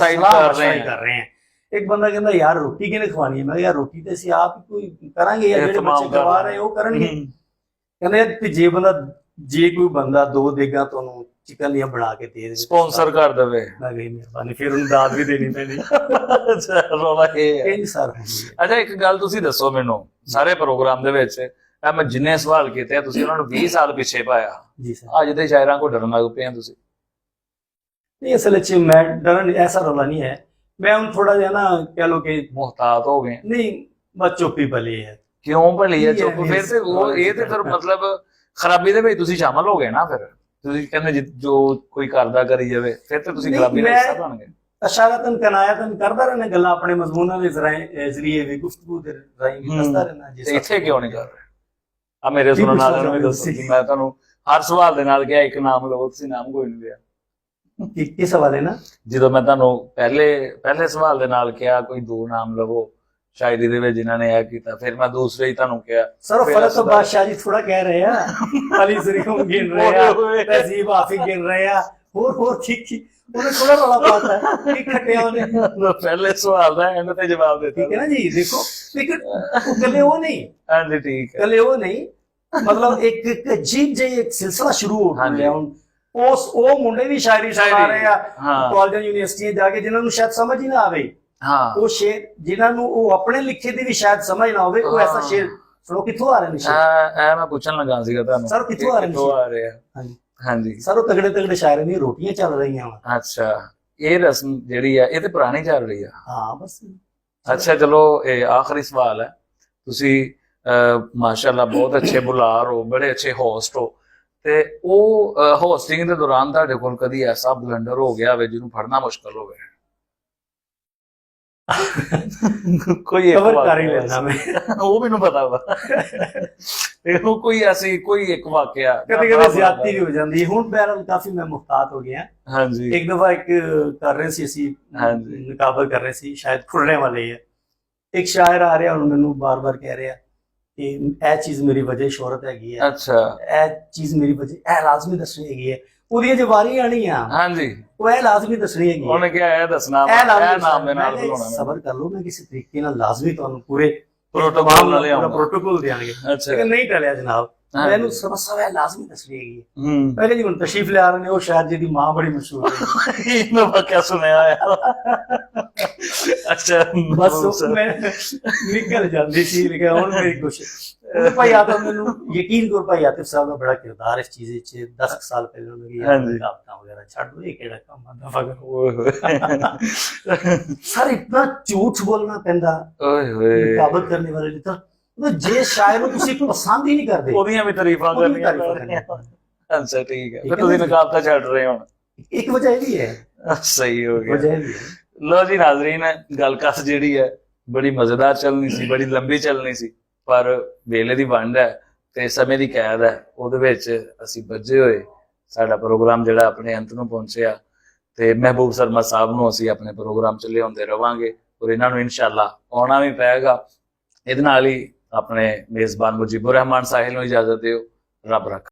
ਹਾਂ। ਇੱਕ ਬੰਦਾ ਕਹਿੰਦਾ ਯਾਰ ਰੋਟੀ ਕਿਹਨੇ ਖਵਾਣੀ ਹੈ? ਮੈਂ ਕਿਹਾ ਯਾਰ ਰੋਟੀ ਤੇ ਅਸੀਂ ਆਪ ਕੋਈ ਕਰਾਂਗੇ, ਯਾਰ ਜਿਹੜੇ ਬੱਚੇ ਕਰਵਾ ਰਹੇ ਉਹ ਕਰਨਗੇ। ਕਹਿੰਦੇ ਜੇ ਕੋਈ ਬੰਦਾ 2 ਦੇਗਾਂ ਤੁਹਾਨੂੰ ਚਿਕਨ ਦੀਆਂ ਬਣਾ ਕੇ ਦੇ ਦੇ, ਸਪਾਂਸਰ ਕਰ ਦੇਵੇ, ਮੈਂ ਕਿਹਾ ਮਿਹਰਬਾਨੀ, ਫਿਰ ਉਹਨੂੰ ਦਾਦ ਵੀ ਦੇਣੀ ਪੈਣੀ। ਅੱਛਾ ਰੋਲਾ ਇਹ ਹੈ। ਸਰ ਅੱਛਾ ਇੱਕ ਗੱਲ ਤੁਸੀਂ ਦੱਸੋ ਮੈਨੂੰ, ਸਾਰੇ ਪ੍ਰੋਗਰਾਮ ਦੇ ਵਿੱਚ ਮੈਂ ਜਿੰਨੇ ਸਵਾਲ ਕੀਤੇ ਆ ਤੁਸੀਂ ਉਹਨਾਂ ਨੂੰ 20 ਸਾਲ ਪਿੱਛੇ ਪਾਇਆ। ਜੀ ਸਰ, ਅੱਜ ਦੇ ਸ਼ਾਇਰਾਂ ਕੋ ਡਰਨ ਲੱਗ ਪਏ ਆ ਤੁਸੀਂ? ਨਹੀਂ ਅਸਲ ਵਿੱਚ ਮੈਂ ਡਰਨ, ਐਸਾ ਰੌਲਾ ਨਹੀਂ ਹੈ, ਮੈਂ ਹੁਣ ਥੋੜਾ ਜਿਹਾ ਨਾ ਕਹਿ ਲੋ ਕਿ ਮੁਹਤਾਤ ਹੋ ਗਏ। ਨਹੀਂ ਬਸ ਚੁੱਪੀ ਭਲੀ ਹੈ। ਕਿਉਂ ਭਲੀ ਹੈ ਚੁੱਪ? ਫਿਰ ਤੇ ਉਹ ਇਹ ਤੇ ਫਿਰ ਮਤਲਬ ਖਰਾਬੀ ਦੇ ਵਿੱਚ ਤੁਸੀਂ ਸ਼ਾਮਲ ਹੋ ਗਏ ਨਾ। ਫਿਰ ਤੁਸੀਂ ਕਹਿੰਦੇ ਜੋ ਕੋਈ ਕਰਦਾ ਕਰੀ ਜਾਵੇ, ਫਿਰ ਤੇ ਤੁਸੀਂ ਖਰਾਬੀ ਦਾ ਹਿੱਸਾ ਬਣ ਗਏ। ਅਸ਼ਾਰਤਨ ਕਨਾਇਤਨ ਕਰਦਾ ਰਹਿਣਾ, ਗੱਲਾਂ ਆਪਣੇ ਮਜ਼ਮੂਨਾਂ ਦੇ ਜ਼ਰੀਏ ਵੀ, ਗੁਫ਼ਤਗੂ ਦੇ ਰਾਹੀਂ ਵੀ ਦੱਸਦਾ ਰਹਿਣਾ। ਇੱਥੇ ਕਿਉਂ ਨਹੀਂ ਕਰ ਰਹੇ? ਆ ਮੇਰੇ ਸੁਣਨ ਵਾਲਿਆਂ ਨੂੰ ਵੀ ਦੱਸੋ, ਮੈਂ ਤੁਹਾਨੂੰ ਹਰ ਸਵਾਲ ਦੇ ਨਾਲ ਕਿਹਾ ਇੱਕ ਨਾਮ ਲਵੋ, ਤੁਸੀਂ ਨਾਮ ਕੋਈ ਨਹੀਂ ਲਿਆ। ਕਿਸ ਹਵਾਲੇ ਨਾਲ? ਜਦੋਂ ਮੈਂ ਤੁਹਾਨੂੰ ਪਹਿਲੇ ਸਵਾਲ ਦੇ ਨਾਲ ਕਿਹਾ ਕੋਈ 2 ਨਾਮ ਲਵੋ ਸ਼ਾਇਰੀ ਦੇ ਵਿੱਚ ਜਿਨ੍ਹਾਂ ਨੇ ਇਹ ਕੀਤਾ, ਫਿਰ ਮੈਂ ਦੂਸਰੇ ਹੀ ਤੁਹਾਨੂੰ ਕਿਹਾ ਸਰ ਫਰਕ ਤੋਂ ਬਾਦਸ਼ਾਹ ਜੀ ਥੋੜਾ ਕਹਿ ਰਹੇ ਆ, ਅਲੀ ਜ਼ਰੀਮ ਗਿਣ ਰਹੇ ਆ, ਤਹਿਜ਼ੀਬ ਆਫਿਕ ਗਿਣ ਰਹੇ ਆ, ਹੋਰ ਠੀਕ ਉਹਨੇ ਥੋੜਾ ਰੌਲਾ ਪਾਤਾ ਹੈ ਕਿ ਖੱਟਿਆ ਉਹਨੇ। ਪਹਿਲੇ ਸਵਾਲ ਦਾ ਐਂਡ ਤੇ ਜਵਾਬ ਦਿੱਤਾ, ਠੀਕ ਹੈ ਨਾ ਜੀ। ਦੇਖੋ ਗੱਲੇ ਉਹ ਨਹੀਂ, ਹਾਂਜੀ ਠੀਕ ਹੈ, ਗੱਲੇ ਉਹ ਨਹੀਂ, ਮਤਲਬ ਇੱਕ ਅਜੀਬ ਜਿਹੀ ਇੱਕ ਸਿਲਸਿਲਾ ਸ਼ੁਰੂ ਹੋ ਗਿਆ ਹੁਣ। ਉਹ ਮੁੰਡੇ ਵੀ ਸ਼ਾਇਰੀ ਸੁਣਾ ਰਹੇ ਆ ਕਾਲਜਾਂ ਯੂਨੀਵਰਸਿਟੀਆਂ ਜਾ ਕੇ, ਜਿਨ੍ਹਾਂ ਨੂੰ ਸ਼ਾਇਦ ਸਮਝ ਹੀ ਨਾ ਆਵੇ। ਹਾਂ, ਉਹ ਸ਼ੇਰ ਜਿਨ੍ਹਾਂ ਨੂੰ ਉਹ ਆਪਣੇ ਲਿਖੇ ਦੀ ਵੀ ਸ਼ਾਇਦ ਸਮਝ ਨਾ ਹੋਵੇ, ਉਹ ਐਸਾ ਸ਼ੇਰ ਸੁਣੋ। ਕਿੱਥੋਂ ਆ ਰਹੇ ਨੇ ਸ਼ੇਰ? ਮੈਂ ਪੁੱਛਣ ਲੱਗਾ ਸੀਗਾ ਤੁਹਾਨੂੰ, ਸਰ ਕਿੱਥੋਂ ਆ ਰਹੇ ਨੇ? ਹਾਂਜੀ ਹਾਂਜੀ ਸਰ ਉਹ ਤਗੜੇ ਸ਼ਾਇਰਾਂ ਦੀਆਂ ਰੋਟੀਆਂ ਚੱਲ ਰਹੀਆਂ ਵਾ। ਅੱਛਾ, ਇਹ ਰਸਮ ਜਿਹੜੀ ਆ ਇਹ ਤੇ ਪੁਰਾਣੀ ਚੱਲ ਰਹੀ ਆ। ਹਾਂ ਬਸ। ਅੱਛਾ ਚਲੋ, ਇਹ ਆਖਰੀ ਸਵਾਲ ਹੈ। ਤੁਸੀਂ ਮਾਸ਼ਾਅੱਲਾ ਬਹੁਤ ਅੱਛੇ ਬੁਲਾਰ ਹੋ, ਬੜੇ ਅੱਛੇ ਹੋਸਟ ਹੋ, ਤੇ ਉਹ ਹੋਸਟਿੰਗ ਦੇ ਦੌਰਾਨ ਤੁਹਾਡੇ ਕੋਲ ਕਦੀ ਐਸਾ ਬਲੰਡਰ ਹੋ ਗਿਆ ਹੋਵੇ ਜਿਹਨੂੰ ਫੜਨਾ ਮੁਸ਼ਕਲ ਹੋਵੇ? ਕੋਈ ਇੱਕ ਕਵਰ ਕਰ ਹੀ ਵਾਕਿਆ ਲੈਣਾ ਮੈਂ। ਉਹ ਮੈਨੂੰ ਪਤਾ ਵਾ ਤੇ ਉਹ ਕੋਈ ਐਸੀ ਕੋਈ ਇੱਕ ਵਾਕਿਆ ਕਦੇ ਕਦੇ ਜ਼ਿਆਦਤੀ ਵੀ ਹੋ ਜਾਂਦੀ ਹੈ। ਹੁਣ ਬਹਿਰਹਾਲ ਕਾਫੀ ਮੈਂ ਮੁਹਤਾਤ ਹੋ ਗਿਆ। ਹਾਂਜੀ ਇੱਕ ਦਫਾ ਇੱਕ ਕਰ ਰਹੇ ਸੀ ਅਸੀਂ, ਹਾਂਜੀ ਮੁਕਾਬਲਾ ਕਰ ਰਹੇ ਸੀ, ਸ਼ਾਇਦ ਖੁੱਲਣੇ ਵਾਲੇ ਹੈ। ਇੱਕ ਸ਼ਾਇਰ ਆ ਰਿਹਾ, ਹੁਣ ਮੈਨੂੰ ਬਾਰ-ਬਾਰ ਕਹਿ ਰਿਹਾ ਕਿ ਇਹ ਚੀਜ਼ ਮੇਰੀ ਵਜ੍ਹਾ ਸ਼ੋਹਰਤ ਹੈਗੀ ਹੈ, ਅੱਛਾ ਇਹ ਚੀਜ਼ ਮੇਰੀ ਵਜ੍ਹਾ, ਇਹ ਲਾਜ਼ਮੀ ਦੱਸਣੀ ਹੈਗੀ ਹੈ। ਉਹਦੀਆਂ ਜੇ ਵਾਰੀ ਆਣੀ ਆ, ਹਾਂਜੀ ਉਹ ਇਹ ਲਾਜ਼ਮੀ ਦੱਸਣੀ ਹੈਗੀ ਹੈ। ਉਹਨੇ ਕਿਹਾ ਇਹ ਦੱਸਣਾ ਇਹ ਲਾਜ਼ਮੀ ਇਹ ਨਾਮ ਦੇ ਨਾਲ ਮੈਂ ਕਿਹਾ, ਬੁਲਾਉਣਾ ਸਬਰ ਕਰ ਲਓ, ਮੈਂ ਕਿਸੇ ਤਰੀਕੇ ਨਾਲ ਲਾਜ਼ਮੀ ਤੁਹਾਨੂੰ ਪੂਰੇ ਪ੍ਰੋਟੋਕਾਲ ਨਾਲ ਲਿਆਉਂਗਾ। ਪ੍ਰੋਟੋਕਾਲ ਦੇਾਂਗੇ। ਅੱਛਾ ਲੇਕਿਨ ਨਹੀਂ ਟਲਿਆ ਜਨਾਬ, ਹਾਂ। ਮੈਨੂੰ ਸਮੱਸਿਆ ਹੈ, ਲਾਜ਼ਮੀ ਦੱਸਣੀ ਹੈਗੀ ਹੈ। ਹੂੰ ਪਹਿਲੇ ਜੀ ਹੁਣ ਤਸ਼ਰੀਫ ਲਿਆ ਰਹੇ ਨੇ, ਉਹ ਸ਼ਾਇਦ ਜਿਹਦੀ ਮਾਂ ਬੜੀ ਮਸ਼ਹੂਰ ਹੈ। ਇਹਨੂੰ ਵਾਕਿਆ ਸੁਣਿਆ ਹੈ। ਅੱਛਾ ਬਸ ਉਹ ਮੈਂ ਨਿਕਲ ਜਾਂਦੀ ਸੀ, ਲੇਕਿਨ ਹੁਣ ਮੇਰੀ ਕੋਸ਼ਿਸ਼। ਭਾਈ ਆਤਮ ਮੈਨੂੰ ਯਕੀਨ ਕਰੋ, ਭਾਈ ਆਤਿਫ ਸਾਹਿਬ ਦਾ ਬੜਾ ਕਿਰਦਾਰ ਇਸ ਚੀਜ਼ ਵਿੱਚ 10 ਸਾਲ ਪਹਿਲੇ ਉਹਨਾਂ ਦੀ ਹਾਂਜੀ। ਕਾਬਤਾਂ ਵਗੈਰह ਛੱਡ ਦੋ, ਇਹ ਕਿਹੜਾ ਕੰਮ ਆ ਦਫਾ ਕਰੋ। ਓਏ ਹੋਏ ਸਰ ਇਤਨਾ ਝੂਠ ਬੋਲਣਾ ਪੈਂਦਾ ਓਏ ਹੋਏ ਮੁਕਾਬਲ ਕਰਨੇ ਵਾਲੇ ਲਈ। ਤਾਂ ਜੇ ਸ਼ਾਇਰ ਨੂੰ ਤੁਸੀਂ ਪਸੰਦ ਹੀ ਨਹੀਂ ਕਰਦੇ, ਉਹਦੀਆਂ ਵੀ ਤਾਰੀਫਾਂ ਉਹਦੀ ਵੀ ਕਰਨੀਆਂ ਤਾਰੀਫਾਂ ਪੈਣੀਆਂ। ਕਰਨੀਆਂ। ਅੱਛਾ ਠੀਕ ਹੈ, ਠੀਕ ਫਿਰ ਹੈ ਤੁਸੀਂ ਨਾ? ਨਕਾਬ ਤਾਂ ਛੱਡ ਰਹੇ ਹੁਣ। ਇੱਕ ਵਜ੍ਹਾ ਇਹ ਵੀ ਹੈ, ਸਹੀ ਹੋ ਗਿਆ। ਵਜ੍ਹਾ ਇਹ ਵੀ ਹੈ। ਲੋ ਜੀ ਨਾਜ਼ਰੀਨ, ਗੱਲਕਥ ਜਿਹੜੀ ਹੈ ਬੜੀ ਮਜ਼ੇਦਾਰ ਚੱਲਣੀ ਸੀ, ਬੜੀ ਲੰਬੀ ਚੱਲਣੀ ਸੀ, ਪਰ ਵੇਲੇ ਦੀ ਵੰਡ ਹੈ ਤੇ ਸਮੇਂ ਦੀ ਕੈਦ ਹੈ, ਉਹਦੇ ਵਿੱਚ ਅਸੀਂ ਬੱਝੇ ਹੋਏ। ਸਾਡਾ ਪ੍ਰੋਗਰਾਮ ਜਿਹੜਾ ਆਪਣੇ ਅੰਤ ਨੂੰ ਪਹੁੰਚਿਆ ਤੇ ਮਹਿਬੂਬ ਸਰਮਾ ਸਾਹਿਬ ਨੂੰ ਅਸੀਂ ਆਪਣੇ ਪ੍ਰੋਗਰਾਮ ਚ ਲਿਆਉਂਦੇ ਰਵਾਂਗੇ, ਔਰ ਇਹਨਾਂ ਨੂੰ ਇਨਸ਼ਾਅੱਲਾ ਆਉਣਾ ਵੀ ਪਏਗਾ। ਇਹਦੇ ਨਾਲ ਹੀ ਆਪਣੇ ਮੇਜ਼ਬਾਨ ਮੁਜੀਬੁਰ ਰਹਿਮਾਨ ਸਾਹਿਲ ਨੂੰ ਇਜਾਜ਼ਤ ਦਿਓ। ਰੱਬ ਰੱਖ।